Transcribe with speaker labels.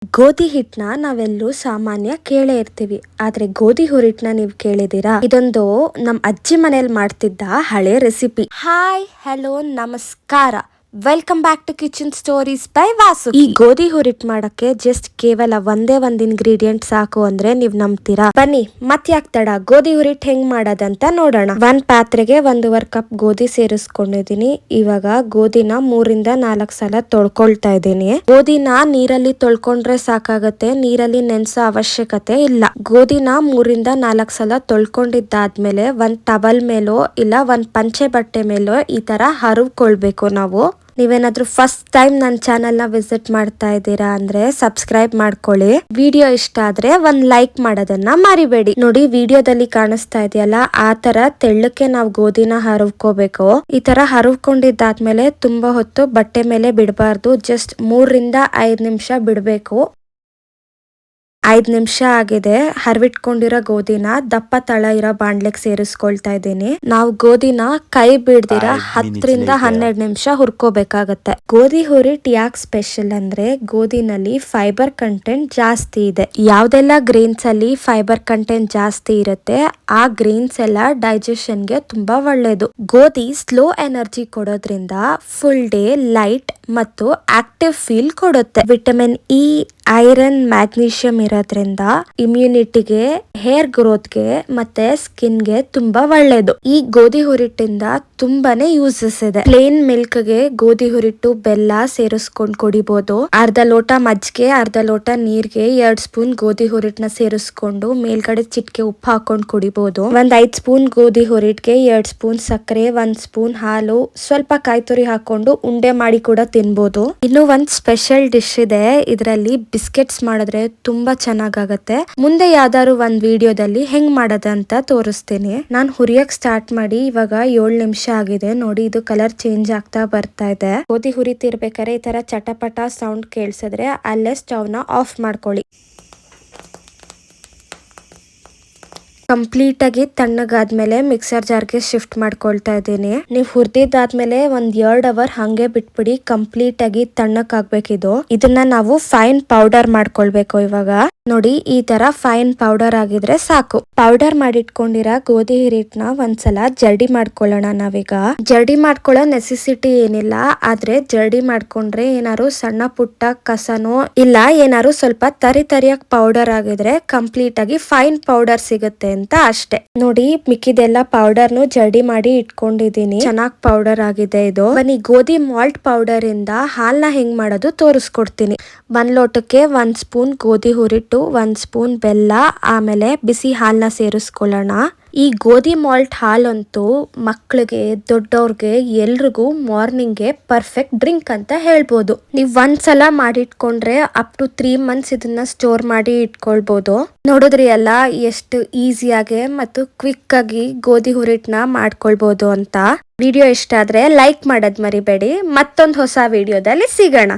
Speaker 1: ಗೋಧಿ ಹಿಟ್ಟನ್ನ ನಾವೆಲ್ಲೂ ಸಾಮಾನ್ಯ ಕೇಳೇ ಇರ್ತೀವಿ. ಆದ್ರೆ ಗೋಧಿ ಹುರಿಟ್ನ ನೀವು ಕೇಳಿದೀರಾ? ಇದೊಂದು ನಮ್ ಅಜ್ಜಿ ಮನೇಲಿ ಮಾಡ್ತಿದ್ದ ಹಳೆ ರೆಸಿಪಿ. ಹಾಯ್, ಹಲೋ, ನಮಸ್ಕಾರ. Welcome back to kitchen stories by Vasu. ಈ ಗೋಧಿ ಹುರಿಟ್ ಮಾಡಕ್ಕೆ ಜಸ್ಟ್ ಕೇವಲ ಒಂದೇ ಒಂದ್ ಇಂಗ್ರೀಡಿಯೆಂಟ್ ಸಾಕು ಅಂದ್ರೆ ನೀವ್ ನಂಬ್ತೀರಾ? ಬನ್ನಿ ಮತ್ ಯಾಕ್ ತಡ, ಗೋಧಿ ಹುರಿಟ್ ಹೆಂಗ್ ಮಾಡೋದಂತ ನೋಡೋಣ. ಒಂದ್ ಪಾತ್ರೆಗೆ 1.5 ಕಪ್ ಗೋಧಿ ಸೇರಿಸ್ಕೊಂಡಿದೀನಿ. ಇವಾಗ ಗೋಧಿನ 3-4 ಸಲ ತೊಳ್ಕೊಳ್ತಾ ಇದ್ದೀನಿ. ಗೋಧಿನ ನೀರಲ್ಲಿ ತೊಳ್ಕೊಂಡ್ರೆ ಸಾಕಾಗತ್ತೆ, ನೀರಲ್ಲಿ ನೆನ್ಸೋ ಅವಶ್ಯಕತೆ ಇಲ್ಲ. ಗೋಧಿನ 3-4 ಸಲ ತೊಳ್ಕೊಂಡಿದ್ದಾದ್ಮೇಲೆ ಒಂದ್ ಟವಲ್ ಮೇಲೋ ಇಲ್ಲ ಒಂದ್ ಪಂಚೆ ಬಟ್ಟೆ ಮೇಲೋ ಈ ತರ ಹರವ್ಕೊಳ್ಬೇಕು ನಾವು. ನೀವೇನಾದ್ರೂ ಫಸ್ಟ್ ಟೈಮ್ ನನ್ನ ಚಾನೆಲ್ ನ ವಿಸಿಟ್ ಮಾಡ್ತಾ ಇದ್ದೀರಾ ಅಂದ್ರೆ ಸಬ್ಸ್ಕ್ರೈಬ್ ಮಾಡ್ಕೊಳ್ಳಿ. ವಿಡಿಯೋ ಇಷ್ಟ ಆದ್ರೆ ಒಂದ್ ಲೈಕ್ ಮಾಡೋದನ್ನ ಮರಿಬೇಡಿ. ನೋಡಿ, ವಿಡಿಯೋದಲ್ಲಿ ಕಾಣಿಸ್ತಾ ಇದೆಯಲ್ಲ, ಆ ತರ ತೆಳ್ಳಕ್ಕೆ ನಾವು ಗೋಧಿನ ಹರವ್ಕೋಬೇಕು. ಈ ತರ ಹರವ್ಕೊಂಡಿದ್ದಾದ್ಮೇಲೆ ತುಂಬಾ ಹೊತ್ತು ಬಟ್ಟೆ ಮೇಲೆ ಬಿಡಬಾರ್ದು. ಜಸ್ಟ್ 3-5 ನಿಮಿಷ ಬಿಡ್ಬೇಕು. 5 ನಿಮಿಷ ಆಗಿದೆ. ಹರವಿಟ್ಕೊಂಡಿರೋ ಗೋಧಿನ ದಪ್ಪ ತಳ ಇರೋ ಬಾಂಡ್ಲೆಗೆ ಸೇರಿಸ್ಕೊಳ್ತಾ ಇದ್ದೀನಿ. ನಾವು ಗೋಧಿನ ಕೈ ಬಿಡ್ದಿರ 10-12 ನಿಮಿಷ ಹುರ್ಕೋಬೇಕಾಗತ್ತೆ. ಗೋಧಿ ಹುರಿಟ್ ಯಾಕೆ ಸ್ಪೆಷಲ್ ಅಂದ್ರೆ ಗೋಧಿನಲ್ಲಿ ಫೈಬರ್ ಕಂಟೆಂಟ್ ಜಾಸ್ತಿ ಇದೆ. ಯಾವ್ದೆಲ್ಲ ಗ್ರೇನ್ಸ್ ಅಲ್ಲಿ ಫೈಬರ್ ಕಂಟೆಂಟ್ ಜಾಸ್ತಿ ಇರುತ್ತೆ ಆ ಗ್ರೇನ್ಸ್ ಎಲ್ಲ ಡೈಜೆಷನ್ ಗೆ ತುಂಬಾ ಒಳ್ಳೇದು. ಗೋಧಿ ಸ್ಲೋ ಎನರ್ಜಿ ಕೊಡೋದ್ರಿಂದ ಫುಲ್ ಡೇ ಲೈಟ್ ಮತ್ತು ಆಕ್ಟಿವ್ ಫೀಲ್ ಕೊಡುತ್ತೆ. ವಿಟಮಿನ್ ಇ, ಐರನ್, ಮ್ಯಾಗ್ನೀಷಿಯಂ ಇರೋದ್ರಿಂದ ಇಮ್ಯುನಿಟಿಗೆ, ಹೇರ್ ಗ್ರೋತ್ಗೆ ಮತ್ತೆ ಸ್ಕಿನ್ಗೆ ತುಂಬಾ ಒಳ್ಳೇದು. ಈ ಗೋಧಿ ಹುರಿಟ್ಟಿಂದ ತುಂಬಾನೇ ಯೂಸಸ್ ಇದೆ. ಪ್ಲೇನ್ ಮಿಲ್ಕ್ ಗೆ ಗೋಧಿ ಹುರಿಟ್ಟು ಬೆಲ್ಲ ಸೇರಿಸ್ಕೊಂಡ್ ಕುಡಿಬಹುದು. ಅರ್ಧ ಲೋಟ ಮಜ್ಜಿಗೆ, ಅರ್ಧ ಲೋಟ ನೀರ್ಗೆ 2 ಸ್ಪೂನ್ ಗೋಧಿ ಹುರಿಟ್ನ ಸೇರಿಸ್ಕೊಂಡು ಮೇಲ್ಗಡೆ ಚಿಟ್ಕೆ ಉಪ್ಪು ಹಾಕೊಂಡ್ ಕುಡಿಬಹುದು. ಒಂದ್ 5 ಸ್ಪೂನ್ ಗೋಧಿ ಹುರಿಟ್ಗೆ 2 ಸ್ಪೂನ್ ಸಕ್ಕರೆ, 1 ಸ್ಪೂನ್ ಹಾಲು, ಸ್ವಲ್ಪ ಕಾಯಿ ತುರಿ ಹಾಕೊಂಡು ಉಂಡೆ ಮಾಡಿ ಕೂಡ ತಿನ್ಬಹುದು. ಇನ್ನು ಒಂದ್ ಸ್ಪೆಷಲ್ ಡಿಶ್ ಇದೆ, ಇದರಲ್ಲಿ ಬಿಸ್ಕೆಟ್ಸ್ ಮಾಡಿದ್ರೆ ತುಂಬಾ ಚೆನ್ನಾಗಾಗತ್ತೆ. ಮುಂದೆ ಯಾವ್ದಾದ್ರು ಒಂದ್ ವಿಡಿಯೋದಲ್ಲಿ ಹೆಂಗ್ ಮಾಡೋದಂತ ತೋರಿಸ್ತೀನಿ. ನಾನ್ ಹುರಿಯಕ್ ಸ್ಟಾರ್ಟ್ ಮಾಡಿ ಇವಾಗ 7 ನಿಮಿಷ ಆಗಿದೆ. ನೋಡಿ, ಇದು ಕಲರ್ ಚೇಂಜ್ ಆಗ್ತಾ ಬರ್ತಾ ಇದೆ. ಗೋಧಿ ಹುರಿತಿರ್ಬೇಕಾದ್ರೆ ಈ ತರ ಚಟಪಟ ಸೌಂಡ್ ಕೇಳಿಸಿದ್ರೆ ಅಲ್ಲೇ ಸ್ಟವ್ ನ ಆಫ್ ಮಾಡ್ಕೊಳ್ಳಿ. ಕಂಪ್ಲೀಟ್ ಆಗಿ ತಣ್ಣಗಾದ್ಮೇಲೆ ಮಿಕ್ಸರ್ ಜಾರ್ಗೆ ಶಿಫ್ಟ್ ಮಾಡ್ಕೊಳ್ತಾ ಇದ್ದೀನಿ. ನೀವು ಹುರಿದಿದ್ದಾದ್ಮೇಲೆ ಒಂದ್ 2 ಅವರ್ ಹಂಗೆ ಬಿಟ್ಬಿಡಿ. ಕಂಪ್ಲೀಟ್ ಆಗಿ ತಣ್ಣಕ್ಕಾಗ್ಬೇಕಿದು. ಇದನ್ನ ನಾವು ಫೈನ್ ಪೌಡರ್ ಮಾಡ್ಕೊಳ್ಬೇಕು. ಇವಾಗ ನೋಡಿ, ಈ ತರ ಫೈನ್ ಪೌಡರ್ ಆಗಿದ್ರೆ ಸಾಕು. ಪೌಡರ್ ಮಾಡಿಟ್ಕೊಂಡಿರೋ ಗೋಧಿ ಹಿರಿಟ್ನ ಒಂದ್ಸಲ ಜರ್ಡಿ ಮಾಡ್ಕೊಳ್ಳೋಣ. ನಾವೀಗ ಜರ್ಡಿ ಮಾಡ್ಕೊಳ್ಳೋ ನೆಸೆಸಿಟಿ ಏನಿಲ್ಲ, ಆದ್ರೆ ಜರ್ಡಿ ಮಾಡ್ಕೊಂಡ್ರೆ ಏನಾರು ಸಣ್ಣ ಪುಟ್ಟ ಕಸನೋ ಇಲ್ಲ ಏನಾರು ಸ್ವಲ್ಪ ತರಿಯಾಗಿ ಪೌಡರ್ ಆಗಿದ್ರೆ ಕಂಪ್ಲೀಟ್ ಆಗಿ ಫೈನ್ ಪೌಡರ್ ಸಿಗುತ್ತೆ ಅಂತ ಅಷ್ಟೇ. ನೋಡಿ, ಮಿಕ್ಕಿದೆಲ್ಲ ಪೌಡರ್ನು ಜರ್ಡಿ ಮಾಡಿ ಇಟ್ಕೊಂಡಿದೀನಿ. ಚೆನ್ನಾಗ್ ಪೌಡರ್ ಆಗಿದೆ ಇದು. ಬನ್ನಿ ಗೋಧಿ ಮಾಲ್ಟ್ ಪೌಡರ್ ಇಂದ ಹಾಲ್ನ ಹೆಂಗ್ ಮಾಡೋದು ತೋರಿಸ್ಕೊಡ್ತೀನಿ. 1 ಲೋಟಕ್ಕೆ 1 ಸ್ಪೂನ್ ಗೋಧಿ ಹುರಿಟ್ಟು, 1 ಸ್ಪೂನ್ ಬೆಲ್ಲ, ಆಮೇಲೆ ಬಿಸಿ ಹಾಲ್ನ ಸೇರಿಸ್ಕೊಳ್ಳೋಣ. ಈ ಗೋಧಿ ಮಾಲ್ಟ್ ಹಾಲಂತೂ ಮಕ್ಕಳಿಗೆ, ದೊಡ್ಡವ್ರಿಗೆ, ಎಲ್ರಿಗೂ ಮಾರ್ನಿಂಗ್ಗೆ ಪರ್ಫೆಕ್ಟ್ ಡ್ರಿಂಕ್ ಅಂತ ಹೇಳ್ಬೋದು. ನೀವ್ ಒಂದ್ಸಲ ಮಾಡಿಟ್ಕೊಂಡ್ರೆ ಅಪ್ ಟು 3 ಮಂತ್ಸ್ ಇದನ್ನ ಸ್ಟೋರ್ ಮಾಡಿ ಇಟ್ಕೊಳ್ಬಹುದು. ನೋಡಿದ್ರಿ ಅಲ್ಲ ಎಷ್ಟು ಈಸಿಯಾಗಿ ಮತ್ತು ಕ್ವಿಕ್ ಆಗಿ ಗೋಧಿ ಹುರಿಟ್ನ ಮಾಡ್ಕೊಳ್ಬಹುದು ಅಂತ. ವಿಡಿಯೋ ಇಷ್ಟ ಆದ್ರೆ ಲೈಕ್ ಮಾಡೋದ್ ಮರಿಬೇಡಿ. ಮತ್ತೊಂದು ಹೊಸ ವಿಡಿಯೋದಲ್ಲಿ ಸಿಗೋಣ.